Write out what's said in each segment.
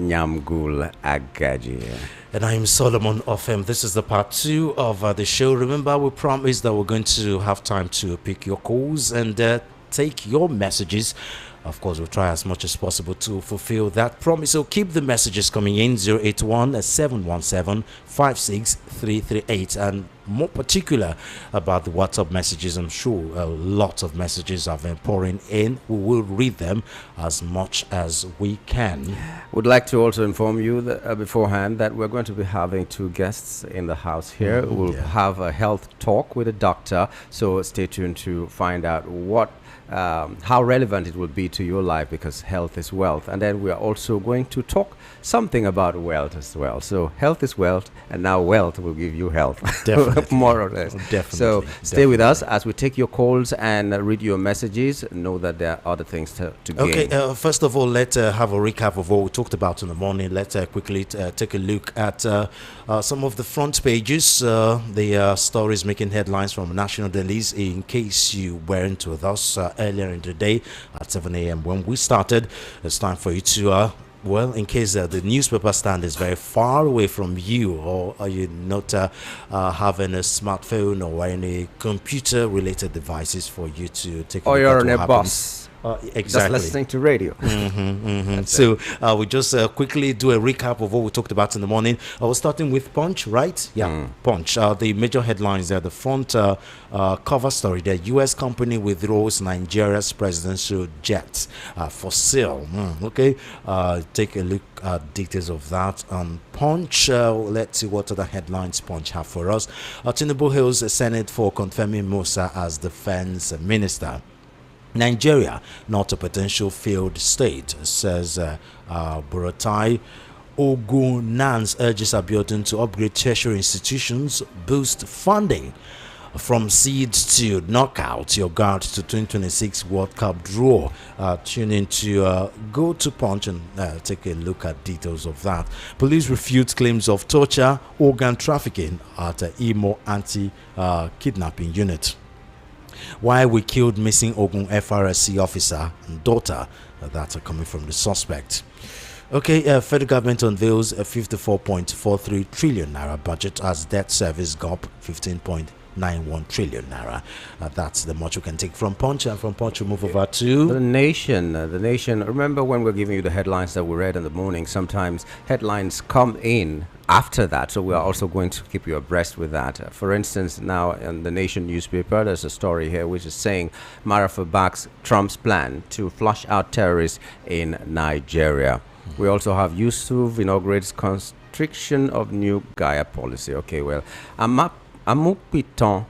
Nyamgul Agaji. And I'm Solomon Offem. This is the part 2 of the show. Remember, we promised that we're going to have time to pick your calls and take your messages. Of course, we'll try as much as possible to fulfill that promise. So keep the messages coming in 081-717-56338. And more particular about the WhatsApp messages, I'm sure a lot of messages have been pouring in. We will read them as much as we can. Would like to also inform you that, beforehand that we're going to be having 2 guests in the house here. We'll have a health talk with a doctor. So stay tuned to find out how relevant it will be to your life, because health is wealth. And then we are also going to talk something about wealth as well. So health is wealth, and now wealth will give you health. Definitely. More or less. Definitely. So stay with us as we take your calls and read your messages. Know that there are other things to gain. Okay, first of all, let's have a recap of what we talked about in the morning. Let's quickly take a look at some of the front pages, the stories making headlines from national dailies, in case you weren't with us earlier in the day at 7 a.m. when we started. It's time for you to well, in case the newspaper stand is very far away from you, or are you not having a smartphone or any computer related devices for you to take a look or you're at on what a happens. bus Exactly. just listening to radio. So we just quickly do a recap of what we talked about in the morning. I was starting with Punch, right? Yeah, Punch. The major headlines there, the front cover story, the U.S. company withdraws Nigeria's presidential jet for sale. Okay, take a look at details of that on Punch. Let's see what other headlines Punch have for us. Tinubu hails the Senate for confirming Musa as defense minister. Nigeria, not a potential failed state, says Buratai. Ogunans urges Abiodun to upgrade tertiary institutions, boost funding. From seeds to knockout, your guard to 2026 World Cup draw. Tune in to go to Punch and take a look at details of that. Police refute claims of torture, organ trafficking at Imo anti-kidnapping unit. Why we killed missing Ogun FRSC officer and daughter. That's coming from the suspect. Okay, federal government unveils a 54.43 trillion naira budget as debt service GOP 15.91 trillion naira. That's the much we can take from Punch, and from Punch we move over to The Nation. The Nation. Remember when we're giving you the headlines that we read in the morning, sometimes headlines come in after that, so we are also going to keep you abreast with that. For instance, now in the Nation newspaper, there's a story here which is saying Marafa backs Trump's plan to flush out terrorists in Nigeria. We also have Yusuf inaugurates constriction of new Gaia policy. Okay, well, Amupiton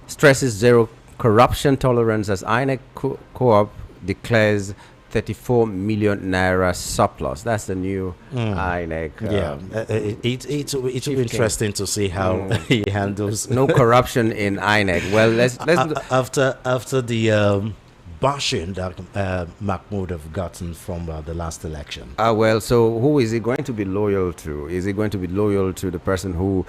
stresses zero corruption tolerance as INEC co-op declares 34 million naira surplus. That's the new INEC. It will be interesting to see how he handles no corruption in INEC. Well, let's after the bashing that Mahmoud have gotten from the last election. Well, so who is he going to be loyal to? Is he going to be loyal to the person who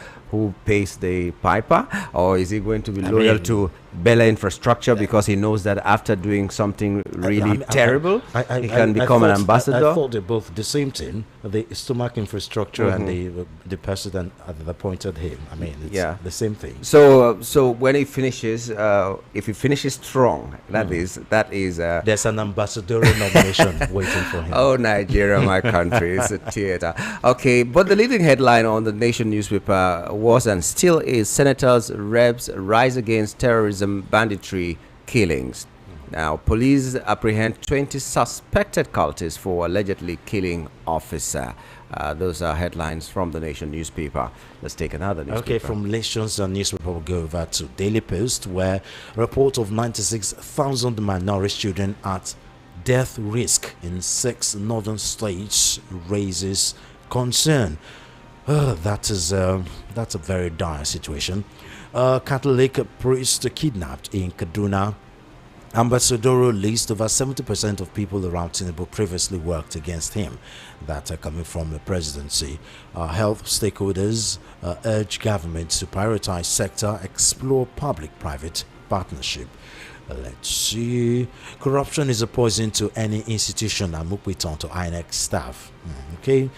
pays the piper, or is he going to be loyal to Bella Infrastructure because he knows that after doing something really terrible, he can become an ambassador? I thought they're both the same thing. The stomach infrastructure and the president that appointed him. I mean, it's the same thing. So when he finishes, if he finishes strong, that is there's an ambassadorial nomination waiting for him. Oh, Nigeria, my country, it's a theater. Okay, but the leading headline on the Nation newspaper was and still is senators, reps rise against terrorism, banditry, killings. Now, police apprehend 20 suspected cultists for allegedly killing officer. Those are headlines from the Nation newspaper. Let's take another newspaper. Okay, from Nation's newspaper, we'll go over to Daily Post, where report of 96,000 minority children at death risk in 6 northern states raises concern. That's a very dire situation. Catholic priest kidnapped in Kaduna. Ambassadorial list over 70% of people around Tinubu previously worked against him. That are coming from the presidency. Health stakeholders urge government to prioritize sector, explore public-private partnership. Let's see. Corruption is a poison to any institution. Amukwiton to INEC staff. Okay.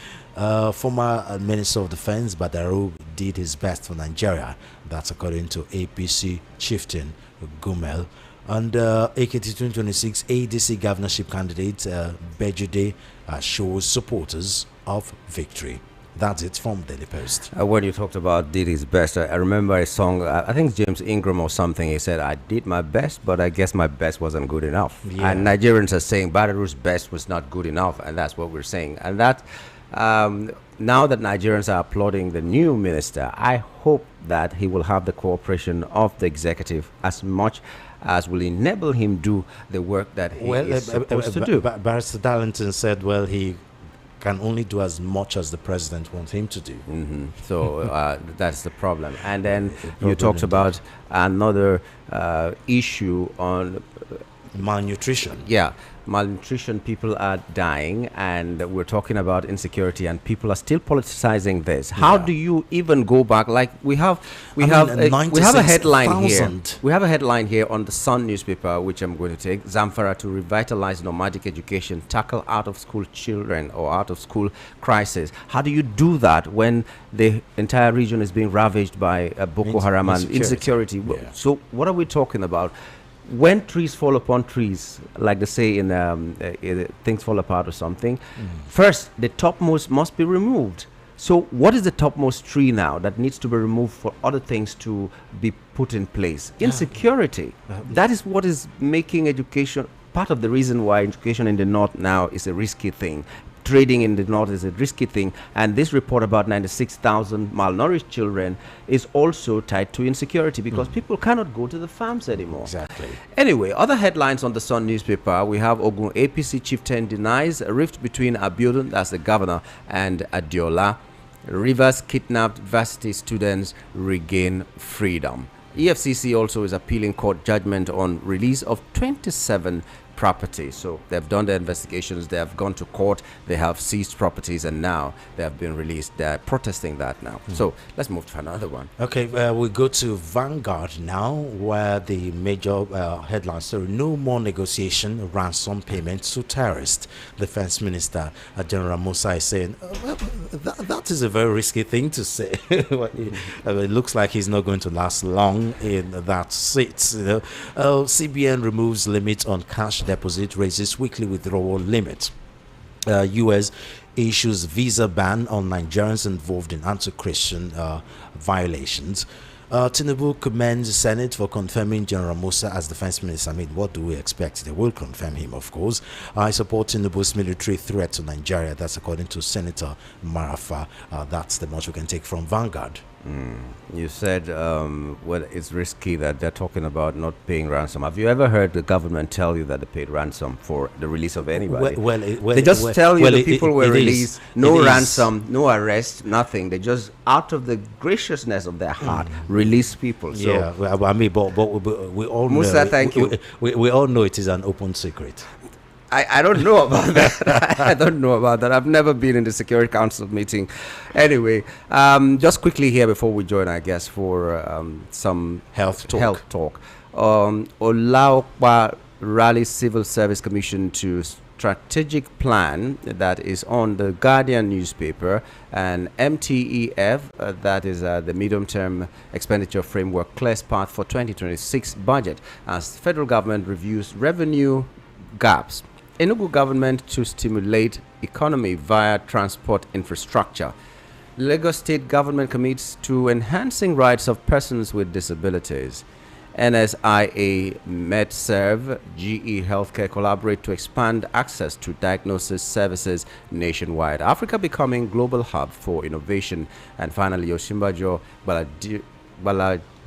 Former Minister of Defense Badaru did his best for Nigeria. That's according to APC chieftain Gumel. And AKT 2026 ADC governorship candidate Bejude shows supporters of victory. That's it from Daily Post. When you talked about did his best, I remember a song, I think James Ingram or something, he said, I did my best, but I guess my best wasn't good enough. Yeah. And Nigerians are saying Badaru's best was not good enough, and that's what we're saying. And that, now that Nigerians are applauding the new minister, I hope that he will have the cooperation of the executive as much as will enable him do the work that he is supposed to do. Barrister Darlington said, well, he can only do as much as the president wants him to do. So that's the problem. And then you talked about another issue on malnutrition. Yeah, malnutrition. People are dying, and we're talking about insecurity, and people are still politicizing this. How do you even go back? Like we have a headline here. We have a headline here on the Sun newspaper, which I'm going to take. Zamfara to revitalize nomadic education, tackle out of school children or out of school crisis. How do you do that when the entire region is being ravaged by Boko Haram and insecurity? Yeah. So what are we talking about? When trees fall upon trees, like they say in things fall apart or something, first the topmost must be removed. So what is the topmost tree now that needs to be removed for other things to be put in place? Insecurity. That is what is making education, part of the reason why education in the north now is a risky thing. Trading in the north is a risky thing, and this report about 96,000 malnourished children is also tied to insecurity because people cannot go to the farms anymore. Exactly. Anyway, other headlines on the Sun newspaper, we have Ogun APC chieftain denies a rift between Abiodun, that's the governor, and Adiola. Rivers kidnapped varsity students regain freedom. EFCC also is appealing court judgment on release of 27 property. So they've done their investigations, they have gone to court, they have seized properties, and now they have been released. They're protesting that now. So let's move to another one. Okay, we go to Vanguard now, where the major headline story: no more negotiation, ransom payments to terrorists. Defense Minister General Musa is saying that is a very risky thing to say. It looks like he's not going to last long in that seat. CBN removes limit on cash deposit, raises weekly withdrawal limit. US issues visa ban on Nigerians involved in anti-Christian violations. Tinubu commends the Senate for confirming General Musa as defense minister. I mean, what do we expect? They will confirm him, of course. I support Tinubu's military threat to Nigeria. That's according to Senator Marafa. That's the much we can take from Vanguard. You said, well, it's risky that they're talking about not paying ransom. Have you ever heard the government tell you that they paid ransom for the release of anybody? They just tell you the people were released, no ransom, no arrest, nothing. They just, out of the graciousness of their heart, release people. So, yeah, well, I mean, but we all Musa, know, thank you. We all know it is an open secret. I don't know about that. I don't know about that. I've never been in the Security Council meeting. Anyway, just quickly here before we join our guests for some health talk. Olaokpa Rally Civil Service Commission to strategic plan that is on the Guardian newspaper, and MTEF, that is the medium-term expenditure framework, clears path for 2026 budget as federal government reviews revenue gaps. Enugu government to stimulate economy via transport infrastructure. Lagos state government commits to enhancing rights of persons with disabilities. NSIA MedServe GE Healthcare collaborate to expand access to diagnosis services nationwide. Africa becoming global hub for innovation. And finally, Osinbajo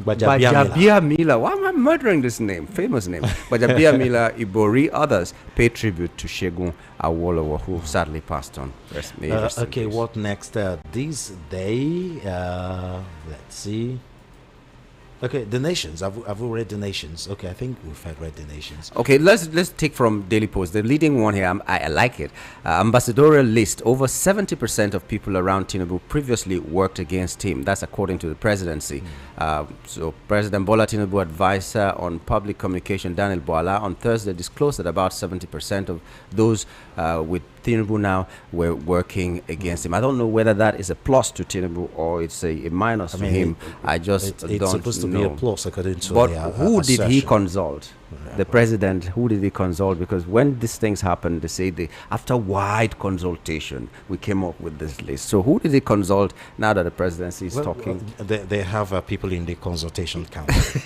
Gbajabiamila. Why am I murdering this name? Famous name. Gbajabiamila Ibori, others pay tribute to Segun Awolowo, who sadly passed on. Okay, what next? This day, let's see. Okay, the nations. Have we read the nations? Okay, I think we've read the nations. Okay, let's take from Daily Post. The leading one here, I like it. Ambassadorial list. Over 70% of people around Tinubu previously worked against him. That's according to the presidency. So President Bola Tinubu advisor on public communication, Daniel Boala, on Thursday disclosed that about 70% of those with Tinubu now were working against him. I don't know whether that is a plus to Tinubu or it's a minus to him. I just don't know. It's supposed to be a plus according to but their who did he assertion. consult? The president, who did he consult? Because when these things happen, they say after wide consultation, we came up with this list. So who did he consult now that the presidency is talking? They have people in the consultation council.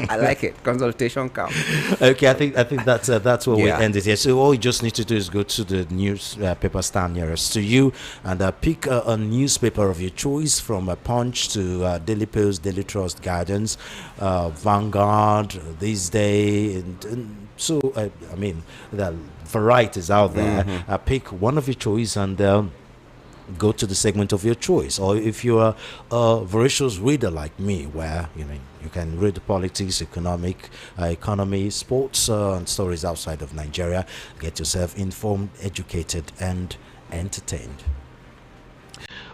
I like it. Consultation council. Okay, I think that's where we Yeah. end it here. So all you just need to do is go to the newspaper stand nearest to you and pick a newspaper of your choice, from Punch to Daily Post, Daily Trust, Guidance, Vanguard, This Day, and so I mean, the varieties out there. Pick one of your choice and go to the segment of your choice. Or if you're a voracious reader like me, where you can read politics, economy, sports, and stories outside of Nigeria, get yourself informed, educated, and entertained.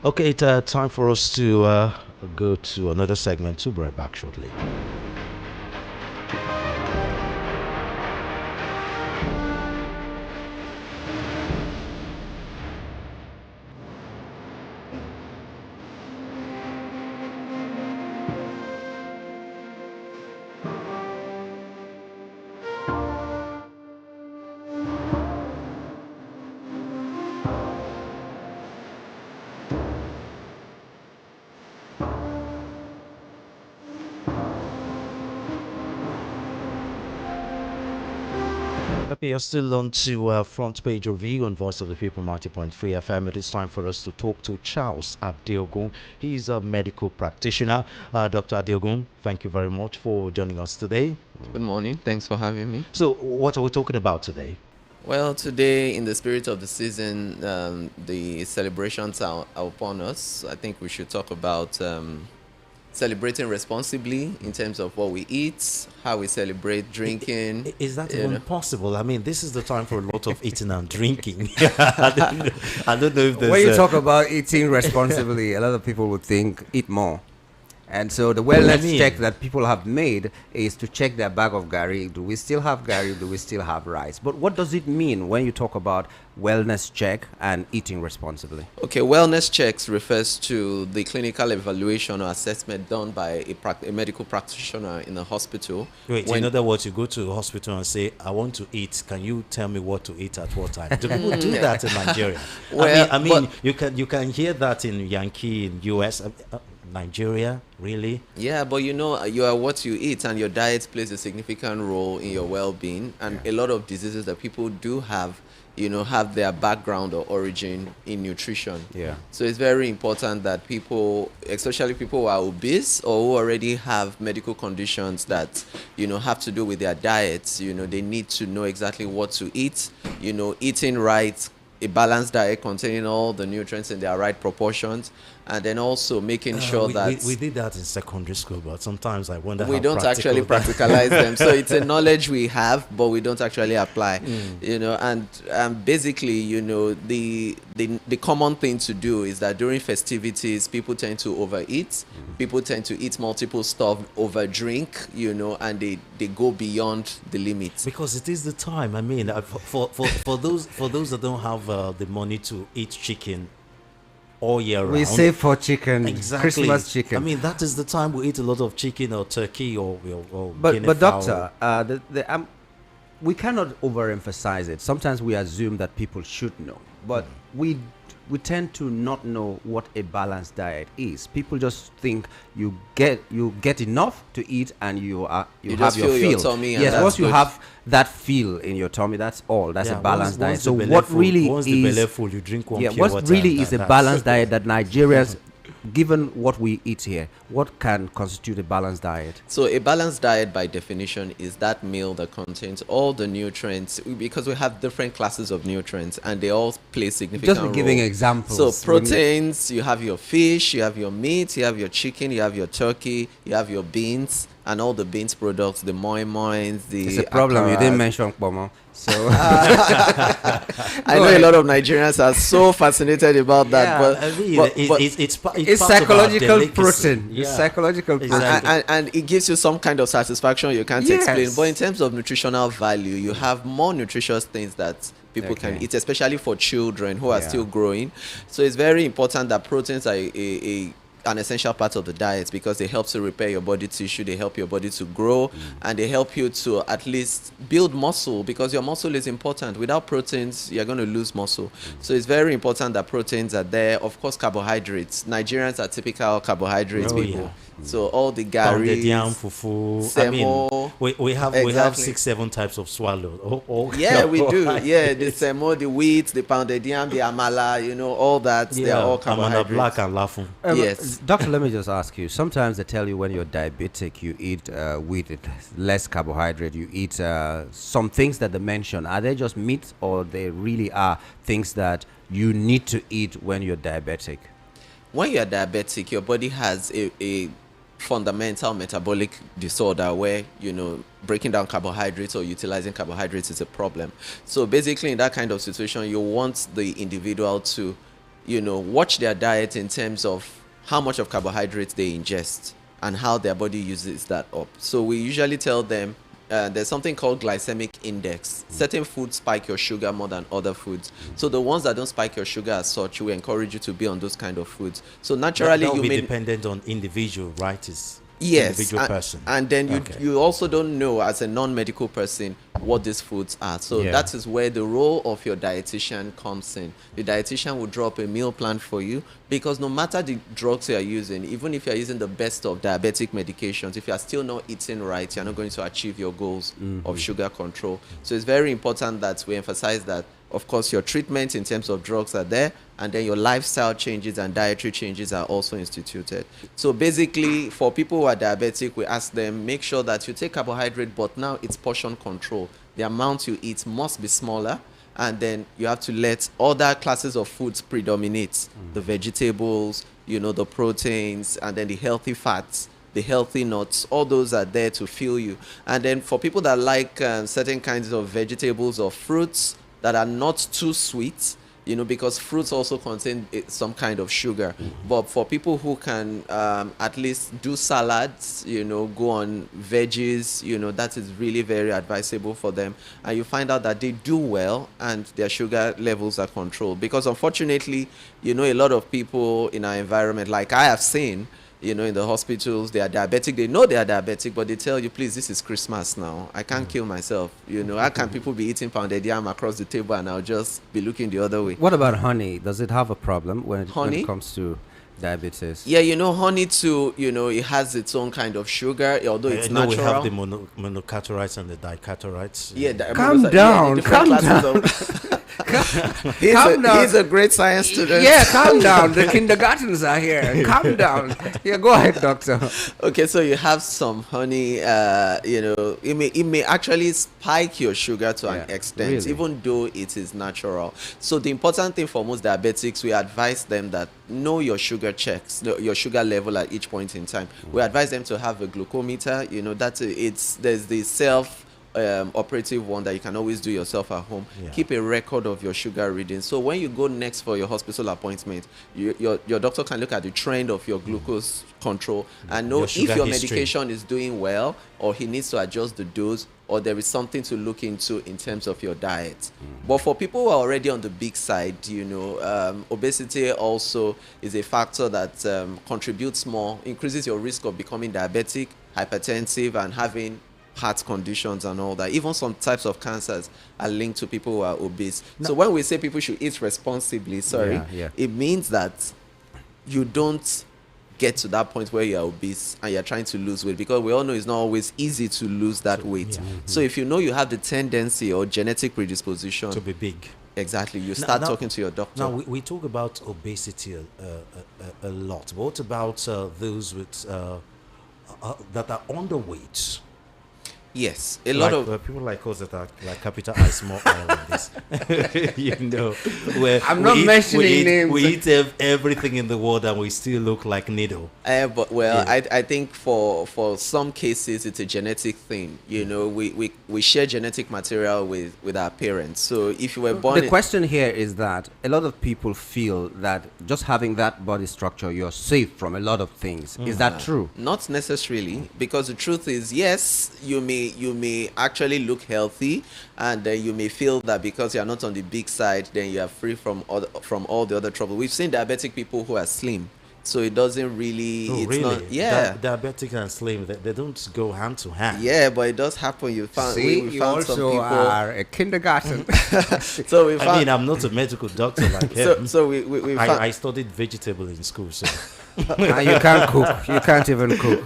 Okay, it's time for us to go to another segment. We'll be right back shortly. Okay, you're still on to front page review on Voice of the People 90.3 FM. It is time for us to talk to Charles Adeogun. He's a medical practitioner. Dr. Adeogun, thank you very much for joining us today. Good morning. Thanks for having me. So, what are we talking about today? Well, today, in the spirit of the season, the celebrations are upon us. I think we should talk about celebrating responsibly in terms of what we eat, how we celebrate drinking. Is that even possible? I mean, this is the time for a lot of eating and drinking. I don't know if there's... When you talk about eating responsibly, a lot of people would think eat more. And so the wellness check that people have made is to check their bag of gari. Do we still have gari? Do we still have rice? But what does it mean when you talk about wellness check and eating responsibly? Okay, wellness checks refers to the clinical evaluation or assessment done by a medical practitioner in a hospital. Wait, in other words, you go to a hospital and say, I want to eat. Can you tell me what to eat at what time? Do people do that in Nigeria? Well, I mean, you can hear that in Yankee, in US. Nigeria, really? Yeah, but you are what you eat, and your diet plays a significant role in your well-being. And a lot of diseases that people do have their background or origin in nutrition. Yeah. So it's very important that people, especially people who are obese or who already have medical conditions that, have to do with their diets, they need to know exactly what to eat, eating right, a balanced diet containing all the nutrients in their right proportions, and then also making sure that we did that in secondary school, but sometimes I wonder we how don't actually practicalize them. So it's a knowledge we have, but we don't actually apply. And basically, the common thing to do is that during festivities, people tend to overeat. People tend to eat multiple stuff, over drink, and they go beyond the limits. Because it is the time. I mean, for those that don't have the money to eat chicken all year round. We save for chicken, exactly. Christmas chicken. I mean, that is the time we eat a lot of chicken or turkey or But guinea fowl. doctor, we cannot overemphasize it. Sometimes we assume that people should know, but we tend to not know what a balanced diet is. People just think you get enough to eat and you have just your fill your fill. tummy and Yes, that's once you good. have that feel in your tummy, that's all. That's a balanced diet. Once So the belly what full, really once is the belly full, you drink one pure what water really and is a that's balanced diet that Nigerians given what we eat here, what can constitute a balanced diet? So a balanced diet by definition is that meal that contains all the nutrients, because we have different classes of nutrients and they all play significant Just be giving role. examples. So proteins, you have your fish, you have your meat, you have your chicken, you have your turkey, you have your beans and all the beans products, the moi moins, the It's a problem. You akaras. didn't mention Pomo. So I know a lot of Nigerians are so fascinated about that, Yeah, but, I mean, but- it's it's part of our psychological delicacy. protein. Yeah. It's psychological protein. Exactly. and it gives you some kind of satisfaction you can't Yes. explain. But in terms of nutritional value, you have more nutritious things that people can Okay. eat, especially for children who are Yeah. still growing. So it's very important that proteins are an essential part of the diet because they help to repair your body tissue, they help your body to grow, and they help you to at least build muscle because your muscle is important. Without proteins, you're going to lose muscle. So it's very important that proteins are there. Of course, carbohydrates. Nigerians are typical carbohydrates Oh, people. yeah. So all the Pounded yam, garis, fufu. semo. We have Exactly. 6-7 types of swallow. Yeah, we do. Yeah, the semo, the wheat, the pounded yam, the amala, all that. They are all Amala carbohydrates. black and lafun. Yes. Doctor, let me just ask you. Sometimes they tell you when you're diabetic, you eat wheat, less carbohydrate. You eat some things that they mention. Are they just meat, or they really are things that you need to eat when you're diabetic? When you're diabetic, your body has a fundamental metabolic disorder where breaking down carbohydrates or utilizing carbohydrates is a problem. So basically in that kind of situation you want the individual to watch their diet in terms of how much of carbohydrates they ingest and how their body uses that up. So we usually tell them there's something called glycemic index. Certain foods spike your sugar more than other foods. So the ones that don't spike your sugar as such, we encourage you to be on those kind of foods. So naturally, that will you be may dependent on individual, right? Is yes, individual person. and then Okay. you also don't know as a non-medical person what these foods are. So Yeah. that is where the role of your dietitian comes in. The dietitian will draw up a meal plan for you because no matter the drugs you are using, even if you are using the best of diabetic medications, if you are still not eating right, you're not going to achieve your goals of sugar control. So it's very important that we emphasize that, of course, your treatment in terms of drugs are there, and then your lifestyle changes and dietary changes are also instituted. So basically, for people who are diabetic, we ask them, make sure that you take carbohydrate, but now it's portion control. The amount you eat must be smaller, and then you have to let other classes of foods predominate. The vegetables, the proteins, and then the healthy fats, the healthy nuts, all those are there to fuel you. And then for people that like certain kinds of vegetables or fruits that are not too sweet, because fruits also contain some kind of sugar. But for people who can at least do salads, go on veggies, that is really very advisable for them. And you find out that they do well and their sugar levels are controlled. Because unfortunately, a lot of people in our environment, like I have seen, in the hospitals, they are diabetic. They know they are diabetic, but they tell you, please, this is Christmas now. I can't kill myself. How can people be eating pounded yam across the table and I'll just be looking the other way? What about honey? Does it have a problem when Honey? it comes to diabetes? Yeah, honey too, it has its own kind of sugar, although it's I know natural. we have the monocatorites and the dicatorites. Yeah, Calm down, different calm classes of- Calm down. He's a great science student. Yeah, calm down. The kindergartens are here. Calm down. Yeah, go ahead, doctor. Okay, so you have some honey, it may actually spike your sugar to an Yeah, extent, really? even though it is natural. So the important thing for most diabetics, we advise them that know your sugar checks, your sugar level at each point in time. We advise them to have a glucometer, there's the self operative one that you can always do yourself at home. Yeah. Keep a record of your sugar reading, so when you go next for your hospital appointment, your doctor can look at the trend of your glucose control and know Your if sugar your history. medication is doing well or he needs to adjust the dose, or there is something to look into in terms of your diet. But for people who are already on the big side, obesity also is a factor that contributes more, increases your risk of becoming diabetic, hypertensive, and having heart conditions and all that. Even some types of cancers are linked to people who are obese. So when we say people should eat responsibly, Yeah. it means that you don't get to that point where you're obese and you're trying to lose weight, because we all know it's not always easy to lose that weight. yeah. So if you know you have the tendency or genetic predisposition To be big. Exactly. You start talking to your doctor. Now, we talk about obesity a lot. But what about those with that are underweight? Yes, a lot of people like us that are like capital I small I like this. You know, where I'm not mentioning names. We eat everything in the world and we still look like needle. But I think for some cases it's a genetic thing. You know, we share genetic material with our parents. So if you were born, the question here is that a lot of people feel that just having that body structure, you're safe from a lot of things. Is that true? Not necessarily, because the truth is, yes, you may actually look healthy, and then you may feel that because you're not on the big side, then you are free from all the other trouble. We've seen diabetic people who are slim, so it doesn't really. Oh, it's really? not. Yeah. Diabetic and slim, they don't go hand to hand. Yeah, but it does happen. You found. See, we you found some also people. are a kindergarten. So we found. I mean, I'm not a medical doctor like him. So we found. I studied vegetable in school, so. And you can't cook. You can't even cook.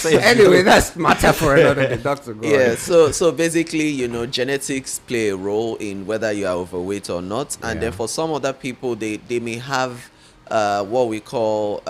Anyway, that's matter for another doctor. Yeah, so basically, you know, genetics play a role in whether you are overweight or not. And then for some other people, they may have what we call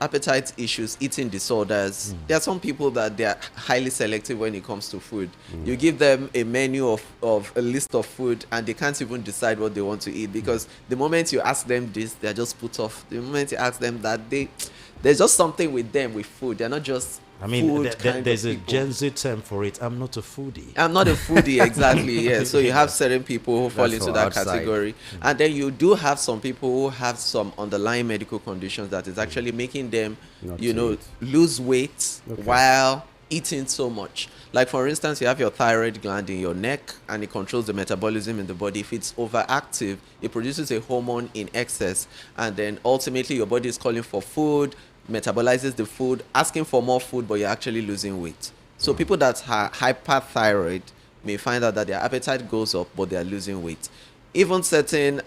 appetite issues, eating disorders. There are some people that they are highly selective when it comes to food. You give them a menu of a list of food and they can't even decide what they want to eat, because the moment you ask them this, they're just put off. The moment you ask them that, there's just something with them with food. They're not just I mean, food there's a people. Gen Z term for it. I'm not a foodie. I'm not a foodie, exactly. Yeah. So you have certain people who fall That's into for that outside. category, and then you do have some people who have some underlying medical conditions that is actually making them, Not you to know, eat. lose weight Okay. while eating so much. Like for instance, you have your thyroid gland in your neck, and it controls the metabolism in the body. If it's overactive, it produces a hormone in excess, and then ultimately your body is calling for food, metabolizes the food, asking for more food, but you're actually losing weight. So people that are hyperthyroid may find out that their appetite goes up, but they are losing weight. Even certain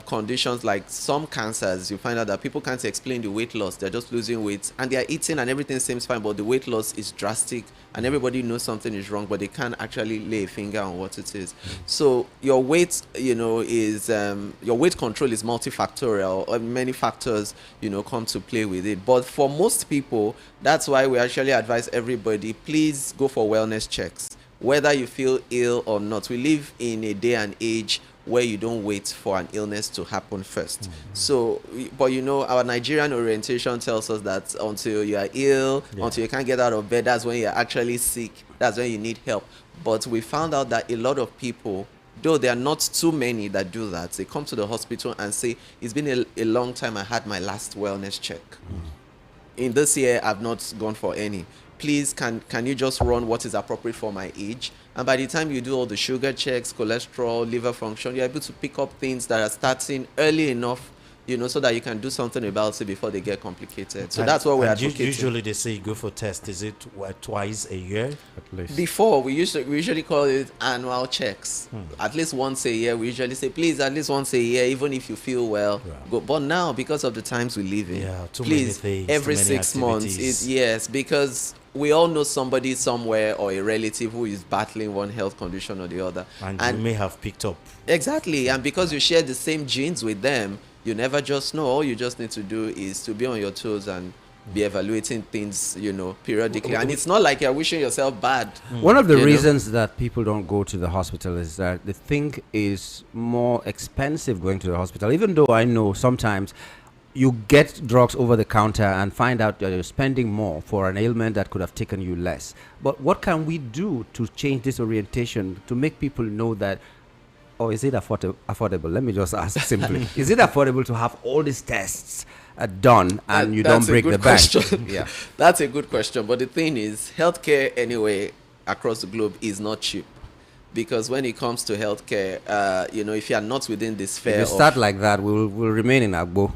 conditions like some cancers, you find out that people can't explain the weight loss. They're just losing weight and they are eating and everything seems fine, but the weight loss is drastic and everybody knows something is wrong, but they can't actually lay a finger on what it is. So your weight, you know, is your weight control is multifactorial. Many factors, you know, come to play with it. But for most people, that's why we actually advise everybody, please go for wellness checks, whether you feel ill or not. We live in a day and age where you don't wait for an illness to happen first. So, but you know, our Nigerian orientation tells us that until you are ill, until you can't get out of bed, that's when you're actually sick, that's when you need help. But we found out that a lot of people, though there are not too many that do that, they come to the hospital and say, it's been a long time I had my last wellness check. In this year, I've not gone for any. Please, can you just run what is appropriate for my age? And by the time you do all the sugar checks, cholesterol, liver function, you're able to pick up things that are starting early enough, you know, so that you can do something about it before they get complicated. So that's what we're advocating. Usually they say you go for test. Is it twice a year? At least. Before, we usually call it annual checks. At least once a year. We usually say, please, at least once a year, even if you feel well. Yeah. Go. But now, because of the times we live in, Too please, many things, every too many 6 months, activities. yes, because we all know somebody somewhere or a relative who is battling one health condition or the other. And you may have picked up. Exactly. And because you share the same genes with them, you never just know. All you just need to do is to be on your toes and be evaluating things, you know, periodically. And it's not like you're wishing yourself bad. One of the You know? reasons that people don't go to the hospital is that they think is more expensive going to the hospital, even though I know sometimes you get drugs over the counter and find out that you're spending more for an ailment that could have taken you less. But what can we do to change this orientation to make people know that, or is it affordable? Let me just ask simply. Is it affordable to have all these tests done and you don't That's a break good the bank? question. Yeah. That's a good question. But the thing is, healthcare anyway across the globe is not cheap. Because when it comes to healthcare, you know, if you are not within the sphere If you start like that, we'll remain in Agbo.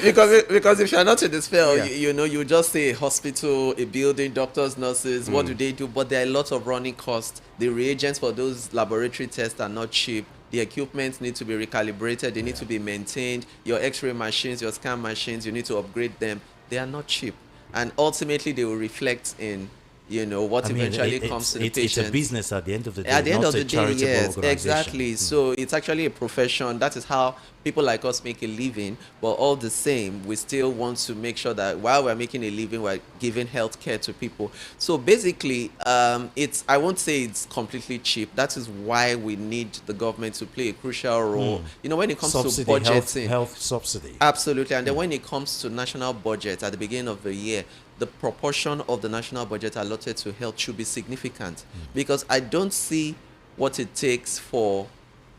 because if you're not in the sphere, Yeah. you know, you just say a hospital, a building, doctors, nurses, what do they do? But there are a lot of running costs. The reagents for those laboratory tests are not cheap. The equipment need to be recalibrated. They need to be maintained. Your x-ray machines, your scan machines, you need to upgrade them. They are not cheap. And ultimately, they will reflect in what eventually comes to the patient. It's a business at the end of the day. At the end not of the a day, charitable yes, organization. exactly. So it's actually a profession. That is how people like us make a living. But all the same, we still want to make sure that while we're making a living, we're giving health care to people. So basically, I won't say it's completely cheap. That is why we need the government to play a crucial role. When it comes Subsidy, to budgeting, health subsidy. absolutely. And then when it comes to national budget at the beginning of the year, the proportion of the national budget allotted to health should be significant, because I don't see what it takes for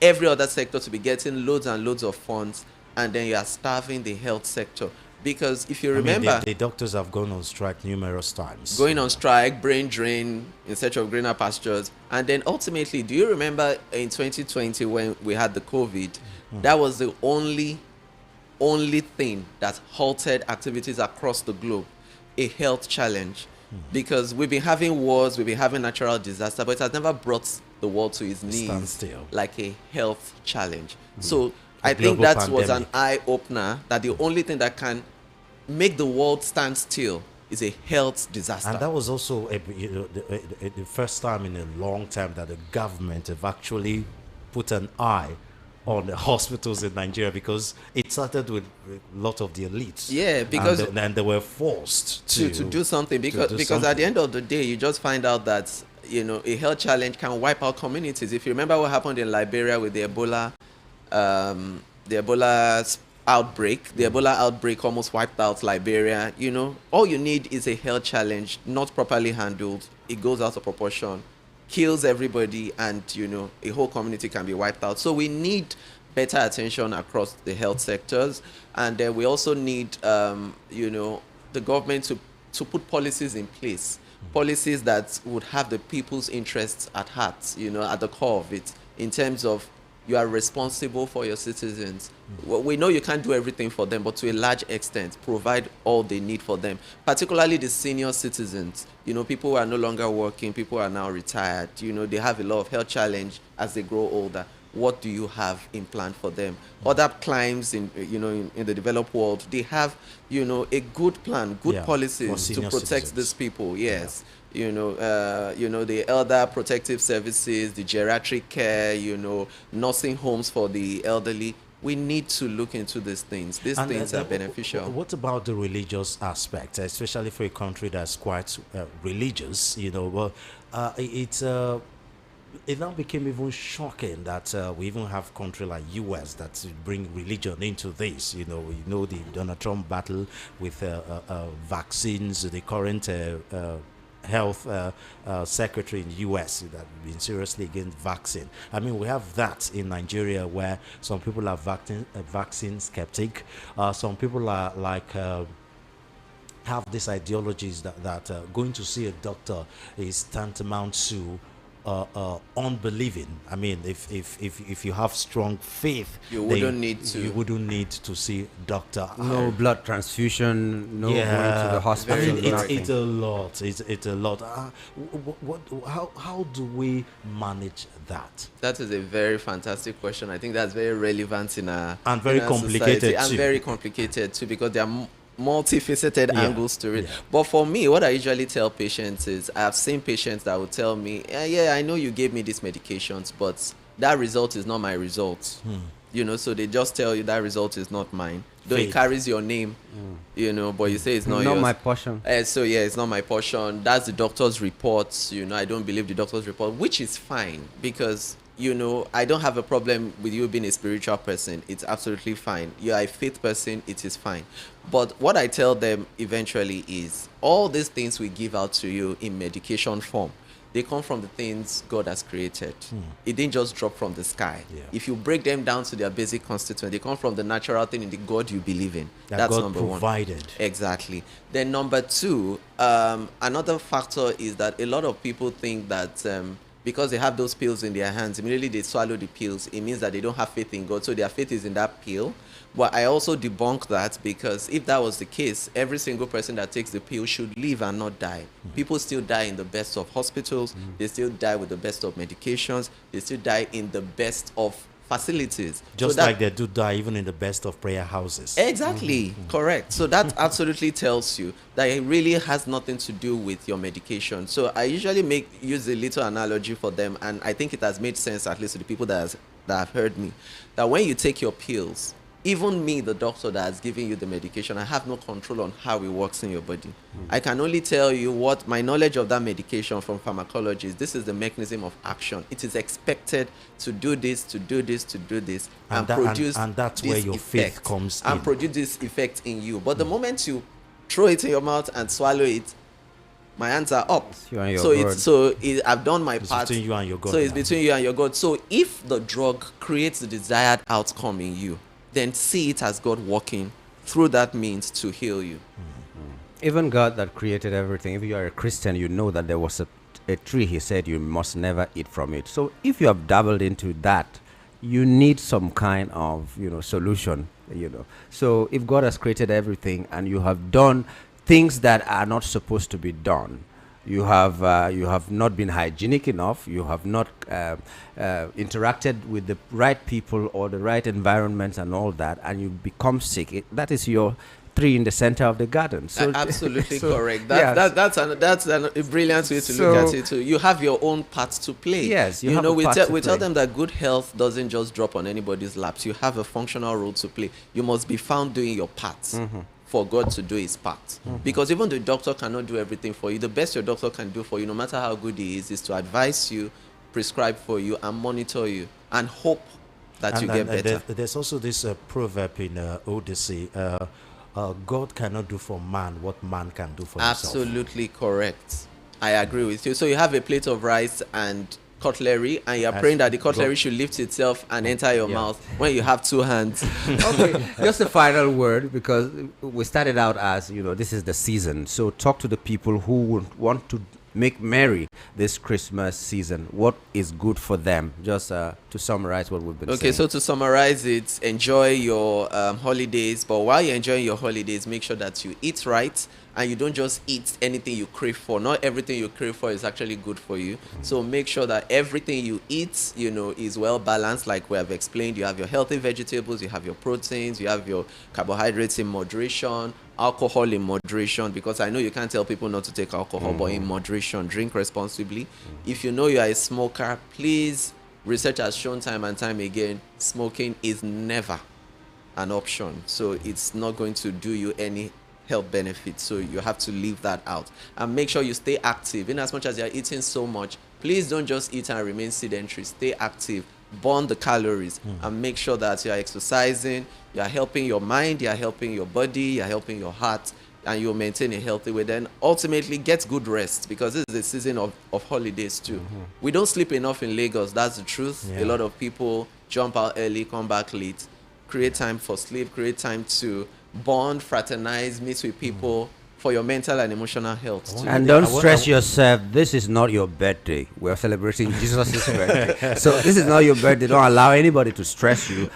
every other sector to be getting loads and loads of funds, and then you are starving the health sector. Because if you remember, the doctors have gone on strike numerous times. Going on strike, brain drain in search of greener pastures. And then ultimately, do you remember in 2020 when we had the COVID? That was the only thing that halted activities across the globe, a health challenge. Because we've been having wars, we've been having natural disaster, but it has never brought the world to its knees Standstill. like a health challenge. So I think that was an eye-opener, that the only thing that can make the world stand still is a health disaster. And that was also the first time in a long time that the government have actually put an eye on the hospitals in Nigeria, because it started with a lot of the elites. Yeah, because and they were forced to do something, because at the end of the day, you just find out that a health challenge can wipe out communities. If you remember what happened in Liberia with the Ebola outbreak, the Ebola outbreak almost wiped out Liberia. All you need is a health challenge not properly handled. It goes out of proportion, kills everybody, and a whole community can be wiped out. So we need better attention across the health sectors, and then we also need the government to put policies in place, policies that would have the people's interests at heart, at the core of it, in terms of you are responsible for your citizens. Well, we know you can't do everything for them, but to a large extent, provide all they need for them, particularly the senior citizens. People who are no longer working, people who are now retired, they have a lot of health challenge as they grow older. What do you have in plan for them? Other climes in the developed world, they have, a good plan, good policies to protect citizens. These people. Yes. The elder protective services, the geriatric care, nursing homes for the elderly. We need to look into these things. These things are beneficial. What about the religious aspect, especially for a country that's quite religious? It now became even shocking that we even have country like US that bring religion into this. We know the Donald Trump battle with vaccines, the current health secretary in the US that have been seriously against vaccine. We have that in Nigeria, where some people are vaccine skeptic. Some people are like have these ideologies that going to see a doctor is tantamount to unbelieving. If you have strong faith, you wouldn't need to see doctor. No blood transfusion, no going to the hospital. It's a lot. It's a lot. How do we manage that? That is a very fantastic question. I think that's very relevant in our very complicated society, and very complicated too, because there are multifaceted angles to it. But for me, what I usually tell patients is, I've seen patients that will tell me, I know you gave me these medications, but that result is not my result. So they just tell you that result is not mine. Though it carries your name, but you say it's not yours. Not my portion. It's not my portion. That's the doctor's report. I don't believe the doctor's report, which is fine, because I don't have a problem with you being a spiritual person. It's absolutely fine. You're a faith person, it is fine. But what I tell them eventually is, all these things we give out to you in medication form, they come from the things God has created. It didn't just drop from the sky. If you break them down to their basic constituent, they come from the natural thing in the God you believe in. That's God number provided. one. Exactly. Then number two, another factor is that a lot of people think that because they have those pills in their hands, immediately they swallow the pills, it means that they don't have faith in God. So their faith is in that pill. But I also debunk that, because if that was the case, every single person that takes the pill should live and not die. People still die in the best of hospitals. They still die with the best of medications. They still die in the best of facilities. Just So that, like they do die even in the best of prayer houses. exactly, correct. So that absolutely tells you that it really has nothing to do with your medication. So I usually use a little analogy for them, and I think it has made sense, at least to the people that have heard me, that when you take your pills, even me, the doctor that has given you the medication, I have no control on how it works in your body. I can only tell you what my knowledge of that medication from pharmacology is. This is the mechanism of action. It is expected to do this, to do this, to do this, and produce and that's this where your faith effect, comes and in. produce this effect in you. But the moment you throw it in your mouth and swallow it, my hands are up. You and your So God. I've done my part. Between you and your God. So it's now. between you and your God. So if the drug creates the desired outcome in you, then see it as God working through that means to heal you. Even God that created everything, if you are a Christian, you know that there was a tree, he said you must never eat from it. So if you have dabbled into that, you need some kind of, solution, So if God has created everything and you have done things that are not supposed to be done, you have not been hygienic enough, you have not interacted with the right people or the right environments and all that, and you become sick, that is your tree in the center of the garden. So Absolutely so, correct. yeah. That's a brilliant way to look at it too. You have your own part to play. Yes, you you have know, a we part tell to we tell play. them that good health doesn't just drop on anybody's laps. You have a functional role to play. You must be found doing your part. For God to do his part. Because even the doctor cannot do everything for you. The best your doctor can do for you, no matter how good he is to advise you, prescribe for you, and monitor you, and hope that you get better. There's also this proverb in Odyssey, God cannot do for man what man can do for himself. Absolutely correct. I agree with you. So you have a plate of rice and cutlery, and you're praying that the cutlery should lift itself and enter your mouth when you have two hands. Okay, just a final word, because we started out as, this is the season. So talk to the people who would want to make merry this Christmas season. What is good for them? Just to summarize what we've been saying. Okay, so to summarize it, enjoy your holidays. But while you're enjoying your holidays, make sure that you eat right. And you don't just eat anything you crave for. Not everything you crave for is actually good for you. So make sure that everything you eat, is well balanced. Like we have explained, you have your healthy vegetables, you have your proteins, you have your carbohydrates in moderation, alcohol in moderation, because I know you can't tell people not to take alcohol, but in moderation, drink responsibly. If you know you are a smoker, please, research has shown time and time again, smoking is never an option. So it's not going to do you any health benefits, so you have to leave that out. And make sure you stay active. In as much as you're eating so much, please don't just eat and remain sedentary. Stay active, burn the calories, and make sure that you're exercising, you're helping your mind, you're helping your body, you're helping your heart, and you'll maintain a healthy way. Then ultimately get good rest, because this is the season of holidays too. We don't sleep enough in Lagos, that's the truth. A lot of people jump out early, come back late. Create time for sleep, create time to bond, fraternize, meet with people for your mental and emotional health too. And don't stress yourself. This is not your birthday. We're celebrating Jesus' birthday. So this is not your birthday. Don't allow anybody to stress you.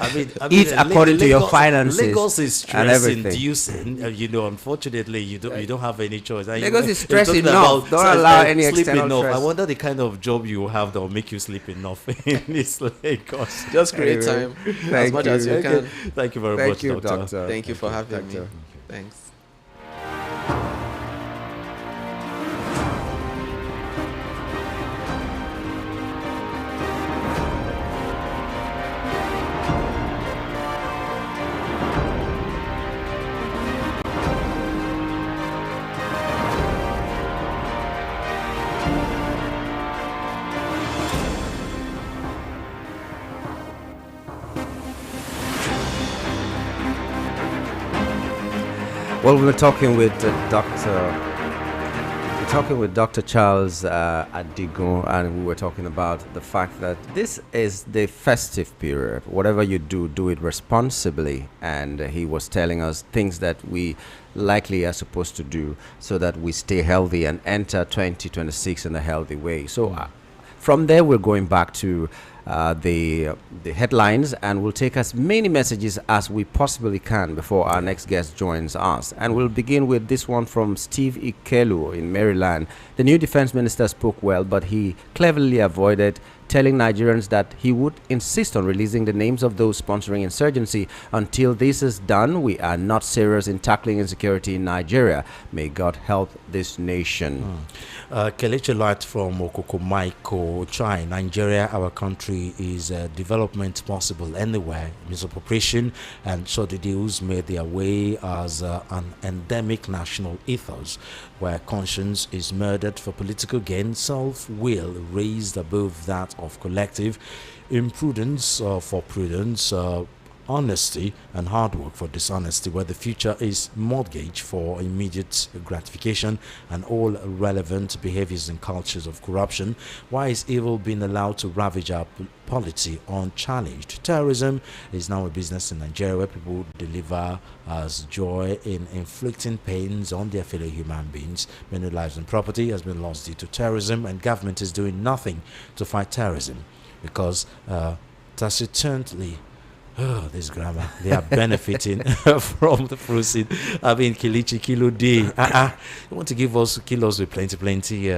Eat according to your finances. Lagos is stress and inducing. Unfortunately, you don't have any choice. Lagos is stress enough. Don't allow any sleep external enough. stress. I wonder the kind of job you have that will make you sleep enough in this Lagos. Just create time as much as you can. Thank you very much, Thank you, Doctor. Doctor. Thank you for having me. Doctor. Thanks. Well, we're talking with Dr. Charles Adigun, and we were talking about the fact that this is the festive period. Whatever you do, do it responsibly. And he was telling us things that we likely are supposed to do so that we stay healthy and enter 2026 in a healthy way. So from there, we're going back to the headlines, and we'll take as many messages as we possibly can before our next guest joins us. And we'll begin with this one from Steve Ikelu in Maryland. The new defense minister spoke well, but he cleverly avoided telling Nigerians that he would insist on releasing the names of those sponsoring insurgency. Until this is done, we are not serious in tackling insecurity in Nigeria. May God help this nation. Kelechi Light from Okoko Maiko Chai. Nigeria, our country, is development possible anywhere. Misappropriation and so the deals made their way as an endemic national ethos, where conscience is murdered for political gain, self-will raised above that of collective, imprudence for prudence, honesty and hard work for dishonesty, where the future is mortgaged for immediate gratification, and all relevant behaviors and cultures of corruption. Why is evil being allowed to ravage our polity unchallenged? Terrorism is now a business in Nigeria where people deliver as joy in inflicting pains on their fellow human beings. Many lives and property has been lost due to terrorism, and government is doing nothing to fight terrorism because tacitly, this grammar, they are benefiting from the proceed. I mean, Kilichi Kilo Day. You want to give us kilos with plenty.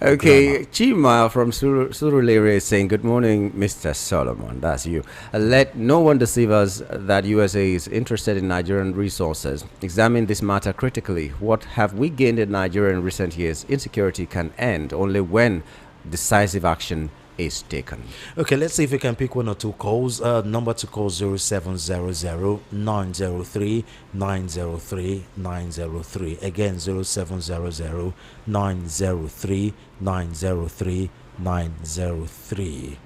Okay, Chima from Surulere is saying, good morning, Mr. Solomon. That's you. Let no one deceive us that USA is interested in Nigerian resources. Examine this matter critically. What have we gained in Nigeria in recent years? Insecurity can end only when decisive action is taken. Okay, let's see if we can pick one or two calls. Number to call 0700 903 903 903. Again, 0700 903 903 903.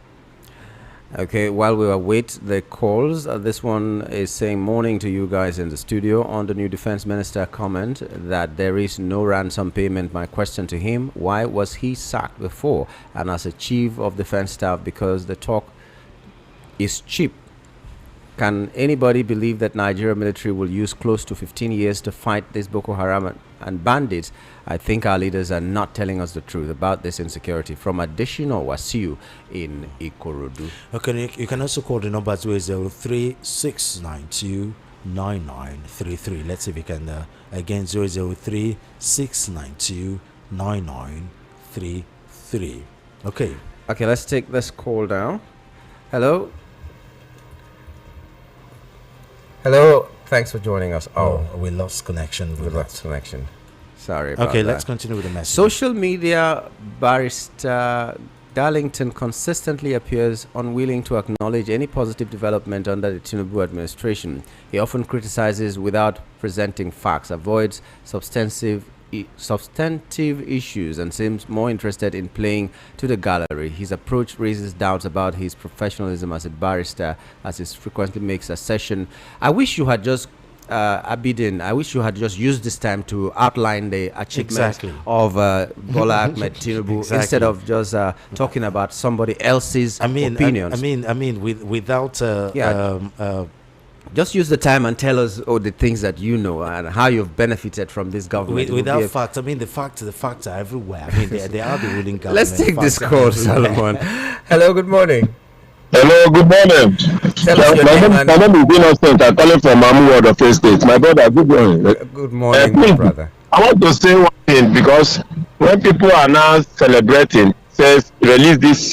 Okay, while we await the calls, this one is saying morning to you guys in the studio. On the new defense minister comment that there is no ransom payment, my question to him, why was he sacked before and as a chief of defense staff? Because the talk is cheap. Can anybody believe that Nigeria military will use close to 15 years to fight this Boko Haram and bandits? I think our leaders are not telling us the truth about this insecurity. From additional Wasiu in Ikorodu. Okay, you can also call the number 003 692 9933. Let's see if we can again 003 692 9933. Okay, let's take this call down. Hello, thanks for joining us. We lost connection. Sorry about Okay, that. let's continue with the message. Social media barrister Darlington consistently appears unwilling to acknowledge any positive development under the Tinubu administration. He often criticizes without presenting facts, avoids substantive issues, and seems more interested in playing to the gallery. His approach raises doubts about his professionalism as a barrister, as he frequently makes assertion. I wish you had just Abidin, I wish you had just used this time to outline the achievements of Bola Ahmed Tinubu instead of just talking about somebody else's opinions. I mean, without just use the time and tell us the things that you know and how you've benefited from this government. Without facts, I mean, the facts are everywhere. I mean, they are the ruling government. Let's take this call, Solomon. Hello, good morning. Hello, good morning. My name is Innocent. I'm calling from Mamu Ward of State. My brother, good morning. Good morning, my brother. I want to say one thing, because when people are now celebrating, says release this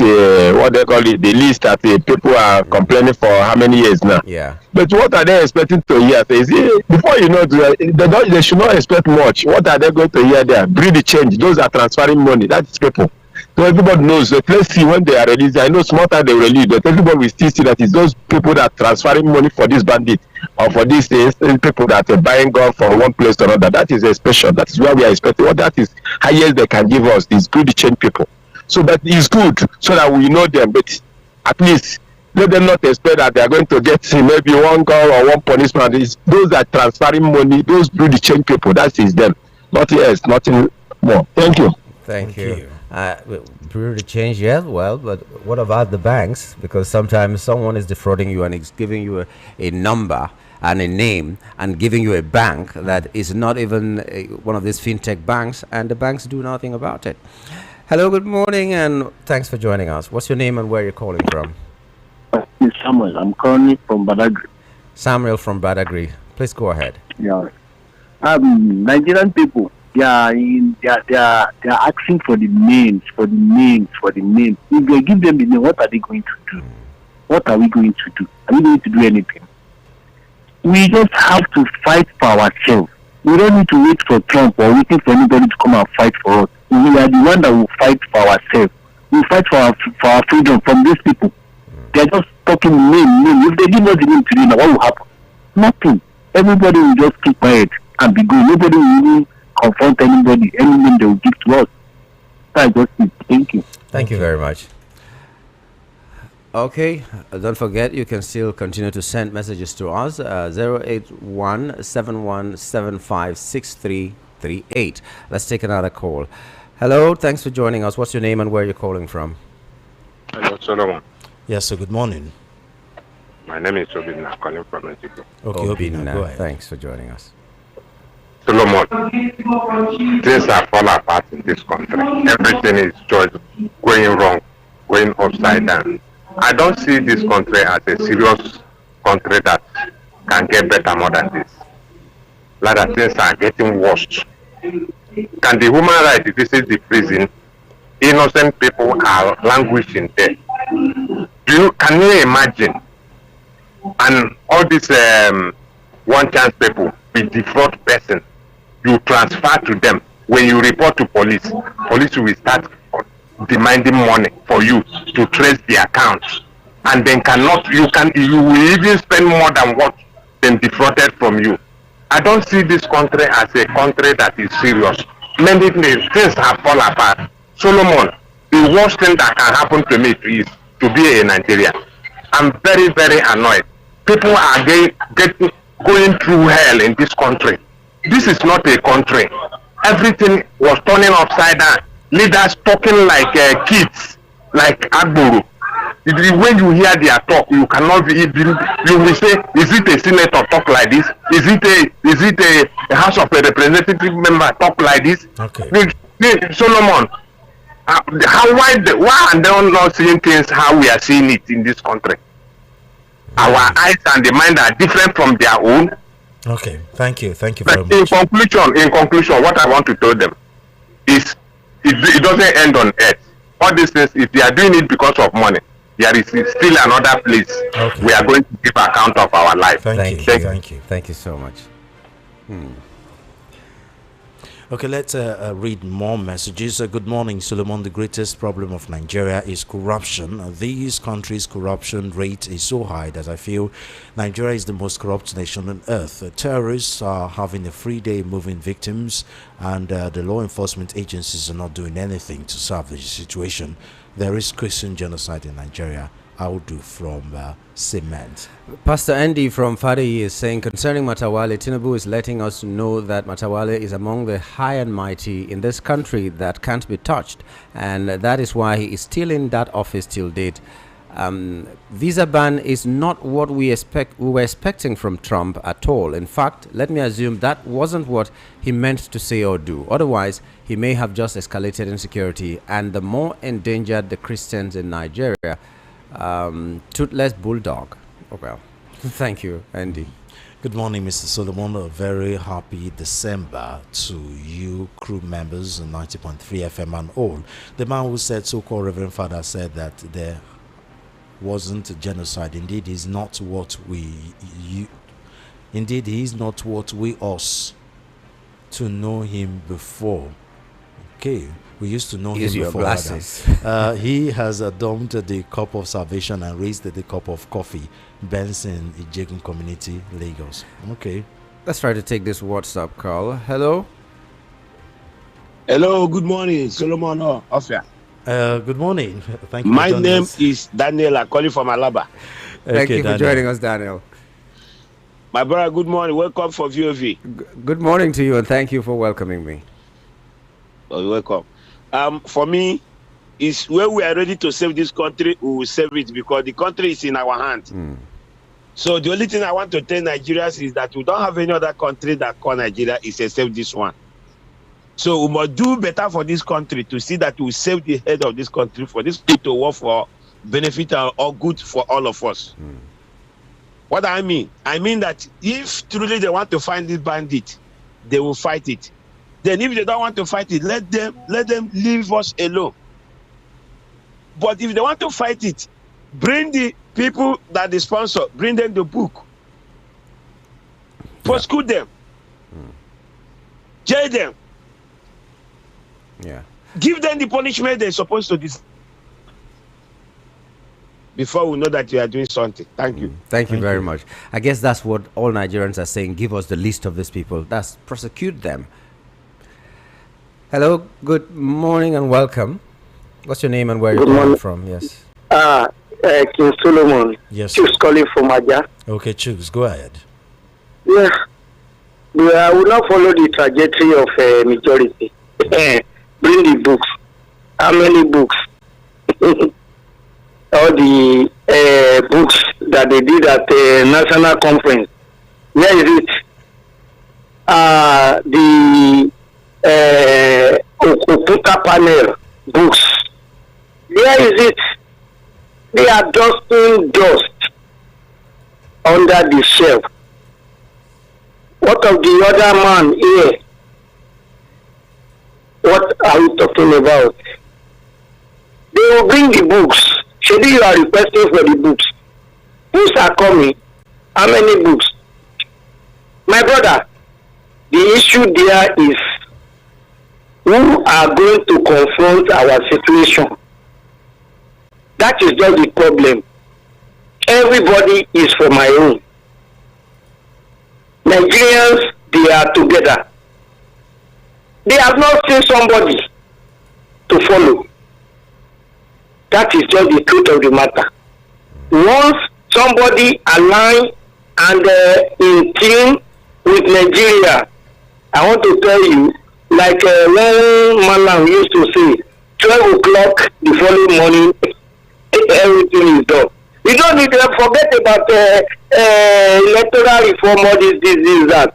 what they call it, the list that people are complaining for how many years now. Yeah. But what are they expecting to hear? Before you know, they should not expect much. What are they going to hear there? Bring the change. Those are transferring money. That's people. So everybody knows that. Let's see when they are released. I know smarter they release, but everybody will still see that it's those people that are transferring money for this bandit or for these people that are buying gun from one place to another. That is a special. That is where we are expecting. What that is highest they can give us is good change people. So that is good, so that we know them. But at least let them not expect that they are going to get maybe one gun or one policeman. It's those that are transferring money, those good change people. That is them. Nothing else. Nothing more. Thank you. Thank you. Brewed change, yes, well, but what about the banks? Because sometimes someone is defrauding you and is giving you a number and a name and giving you a bank that is not even one of these fintech banks, and the banks do nothing about it. Hello, good morning, and thanks for joining us. What's your name and where you're calling from? It's Samuel. I'm calling from Badagry. Samuel from Badagry. Please go ahead. Yeah. Nigerian people, they are asking for the names, for the names, for the names. If they give them the name, what are they going to do? What are we going to do? Are we going to do anything? We just have to fight for ourselves. We don't need to wait for Trump or waiting for anybody to come and fight for us. We are the one that will fight for ourselves. We fight for our freedom from these people. They're just talking name. If they give us the name today, now what will happen? Nothing. Everybody will just keep quiet and be good. Nobody will even confront anybody. Any name they will give to us. That's just it. Thank you. Thank you very much. Okay, don't forget you can still continue to send messages to us 081-7175-6338. Let's take another call. Hello, thanks for joining us. What's your name and where you're calling from? Hello, Solomon. Yes, so good morning. My name is Obina, calling from Mexico. Okay, Obina, go ahead. Thanks for joining us. Solomon, things are falling apart in this country. Everything is just going wrong, going upside down. I don't see this country as a serious country that can get better more than this. A lot of things are getting worse. Can the human rights visit the prison? Innocent people are languishing there. Can you imagine? And all these one chance people with defraud person, you transfer to them. When you report to police, police will start demanding money for you to trace the accounts, and then you will even spend more than what they defrauded from you. I don't see this country as a country that is serious. Many things have fallen apart. Solomon, the worst thing that can happen to me is to be a Nigerian. I'm very, very annoyed. People are going through hell in this country. This is not a country. Everything was turning upside down. Leaders talking like kids, like Agboro. When you hear their talk, you cannot be. You will say, "Is it a senator talk like this? Is it a House of Representative member talk like this?" Okay. Solomon, why are they not seeing things how we are seeing it in this country? Our eyes and the mind are different from their own. Okay, thank you very But much. in conclusion, what I want to tell them is it doesn't end on earth. All these things, if they are doing it because of money, there is still another place we are going to give account of our life. Thank you. Thank you so much. Okay, let's read more messages. Good morning, Solomon. The greatest problem of Nigeria is corruption. This country's corruption rate is so high that I feel Nigeria is the most corrupt nation on earth. Terrorists are having a free day moving victims, and the law enforcement agencies are not doing anything to solve the situation. There is Christian genocide in Nigeria. I'll do from Cement. Pastor Andy from Fadi is saying concerning Matawale, Tinubu is letting us know that Matawale is among the high and mighty in this country that can't be touched, and that is why he is still in that office till date. Visa ban is not what we were expecting from Trump at all. In fact, let me assume that wasn't what he meant to say or do. Otherwise, he may have just escalated insecurity, and the more endangered the Christians in Nigeria. Toothless bulldog. Oh, well, thank you, Andy. Good morning, Mr. Solomon. A very happy December to you, crew members, 90.3 FM and all. The man who said, so-called Reverend Father, said that there wasn't a genocide. Indeed, he's not what Indeed, he is not what we us to know him before. Okay. We used to know him before. He has adorned the cup of salvation and raised the cup of coffee. Benson, Ijegun Community, Lagos. Okay. Let's try to take this WhatsApp call. Hello. Hello. Good morning, Solomon Ofia. Good morning. Thank you. My name is Daniel. I'm calling from Alaba. Thank you for joining us, Daniel. My brother, good morning. Welcome for VOV. Good morning to you, and thank you for welcoming me. Oh, welcome. For me, is when we are ready to save this country, we will save it because the country is in our hands. So the only thing I want to tell Nigerians is that we don't have any other country that call Nigeria is except this one. So we must do better for this country to see that we save the head of this country for this people to work for benefit or good for all of us. What I mean that if truly they want to find this bandit, they will fight it. Then if they don't want to fight it, let them leave us alone. But if they want to fight it, bring the people that they sponsor, bring them the book, prosecute them, jail them, give them the punishment they're supposed to do before we know that you are doing something. Thank you. Thank you very much. I guess that's what all Nigerians are saying. Give us the list of these people. That's prosecute them. Hello, good morning and welcome. What's your name and where you're calling from? Yes. King Solomon. Yes. Chooks calling from Aja. Okay, Chooks, go ahead. Yeah. I will not follow the trajectory of majority. Bring the books. How many books? All the books that they did at the national conference. Where is it? The Okuta panel books. Where is it? They are dusting dust under the shelf. What of the other man here? What are we talking about? They will bring the books. Should you are requesting for the books? Books are coming. How many books? My brother, the issue there is who are going to confront our situation. That is just the problem. Everybody is for my own. Nigerians, they are together. They have not seen somebody to follow. That is just the truth of the matter. Once somebody align and in team with Nigeria, I want to tell you, like one man used to say, 12 o'clock the following morning, everything is done. We don't need to forget about electoral reform, all this, that.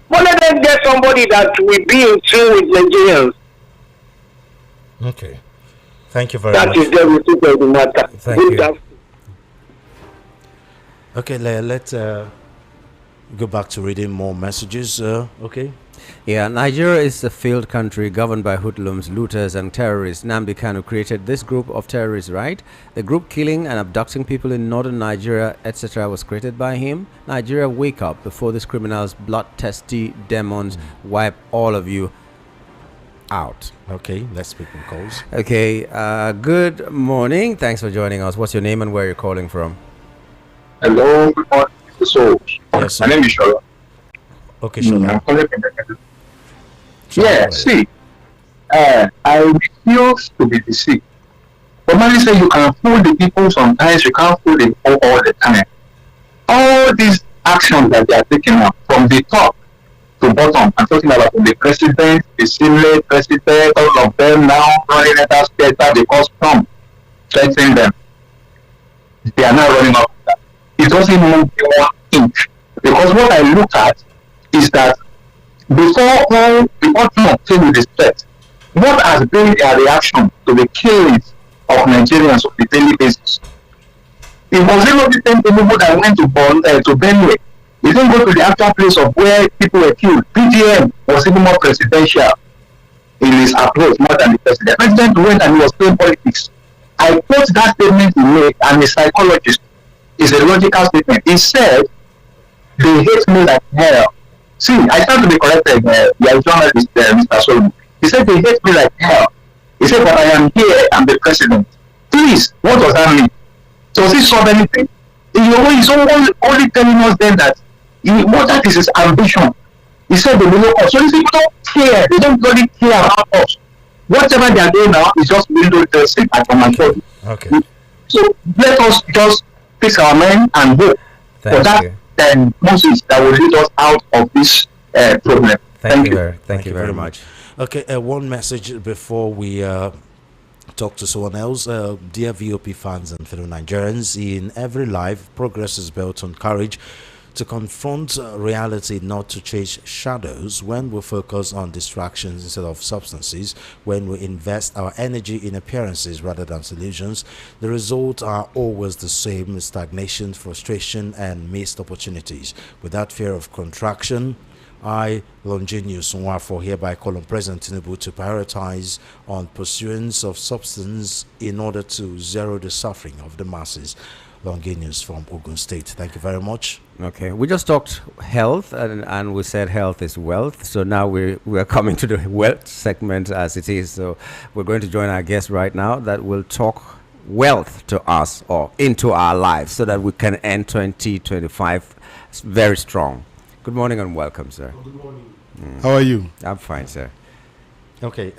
But let them get somebody that will be in tune with Nigerians. Okay. Thank you very much. That is the truth of the matter. Thank you. Okay, let's go back to reading more messages. Okay. Yeah, Nigeria is a failed country governed by hoodlums, looters, and terrorists. Nnamdi Kanu created this group of terrorists, right? The group killing and abducting people in northern Nigeria, etc., was created by him. Nigeria, wake up before these criminals, bloodthirsty demons, wipe all of you out. Okay, let's pick some calls. Okay, good morning. Thanks for joining us. What's your name and where you're calling from? Hello, good morning. So, yes, my name is Shola. Okay, Shola. I'm calling from the Yeah, see, I refuse to be deceived. But man say you can fool the people sometimes, you can't fool them all the time. All these actions that they are taking up from the top to bottom, I'm talking about the president, the Senate president, all of them now running at us better because Trump threatening them. They are now running up with that. It doesn't move 1 inch. Because what I look at is that before Trump came with this threat, what has been their reaction to the killings of Nigerians on a daily basis? It was not the same people that went to Benue. We didn't go to the actual place of where people were killed. PGM was even more presidential in his approach more than the president. The president went and he was playing politics. I quote that statement he made, and a psychologist is a logical statement. He said, "They hate me like hell." See, I stand to be corrected. The journalist, Mr. Solomon. He said, "They hate me like hell." He said, "But I am here. I'm the president." Please, what does that mean? Does it solve anything? He's only telling us then that what that is his ambition. He said they will us. So these people don't care. They don't really care about us. Whatever they are doing now is just window dressing at the Okay. So let us just fix our men and hope for that Moses that will lead us out of this problem. Thank you very much. Okay, one message before we talk to someone else. Dear VOP fans and fellow Nigerians, in every life, progress is built on courage to confront reality, not to chase shadows. When we focus on distractions instead of substances, when we invest our energy in appearances rather than solutions, the results are always the same: stagnation, frustration, and missed opportunities. Without fear of contraction, I, Longinus Nwafo, hereby call on President Tinubu to prioritize on pursuance of substance in order to zero the suffering of the masses. Longinus from Ogun State. Thank you very much. Okay, we just talked health and we said health is wealth. So now we're coming to the wealth segment as it is. So we're going to join our guest right now that will talk wealth to us or into our lives so that we can end 2025 very strong. Good morning and welcome, sir. Good morning. How are you? I'm fine, sir. Okay.